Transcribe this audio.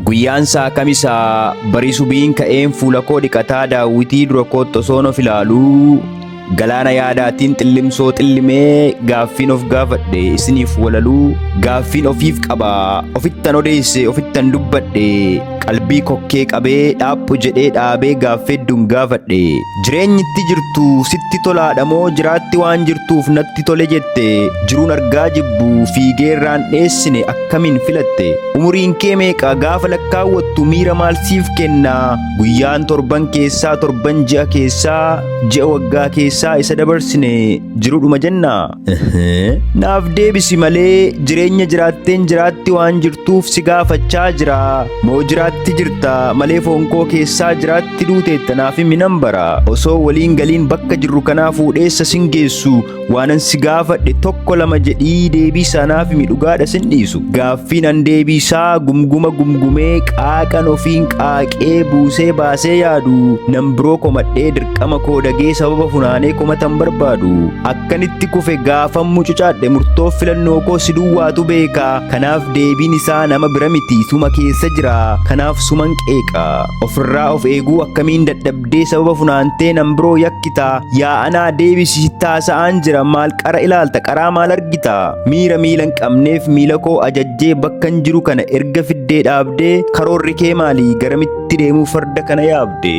Guyyaan isaa kamisaa barii subiin ka'een fuula koo dhiqataa daawwitii dura kootti osoon of ilaaluu galaana yaadaatiin xillimsoo xillimee gaaffiin of gaafadhe isiniif walaluu gaaffiin ofiif qaba ofittan odeesse ofittan dubbadhe qalbii kokkee qabee dhaaphu jedhee dhaabee gaaffeedduun gaafadhe jireenyitti jirtu sitti tolaadha moo jiraatti waan jirtuuf natti tole jette jiruun argaa jibbu fiigeerraan dheessine akkamiin filatte umuriin kee meeqa gaafa lakkaawwattu miira maalsiif kenna guyyaan torban keessaa torban ji'a keessaa ji'a waggaa keessaa isa dabarsine jirudhuma jenna naaf deebisi malee jireenya jiraatteen jiraatti waan jirtuuf si gaafachaa jira moo jiraatti jirta malee foon koo keessaa jiraatti duuteetta naaf minan bara osoo waliin galiin bakka jirru kanaa fuudheessa sin geessu waanan si gaafadhe tokko lama jedhii deebiisaa naaf dhugaadha sin dhiisu gaaffiin an deebiisaa gumguma gumgumee qaaqan ofiin qaaqee buusee baasee yaadu nan biroo komadhee dirqama koo dagee sababa funaanee komatan barbaadu akkanitti kufe gaafan mucucaadhe murtoo filannoo koo si duwwaatu beeka kanaaf deebiin isaa nama bira miti suma keessa jira kanaaf suman qeeqa ofirraa of eeguu akkamiin dadhabdee sababa funaantee nan biroo yakkita yaa anaa deebisi taasa'aan jira maal qara ilaalta qaraa maal argita miira miilan qabneef miila koo ajajjee bakkan jiru kana erga fiddee dhaabdee karoorri kee maali garamitti deemuu farda kana yaabde.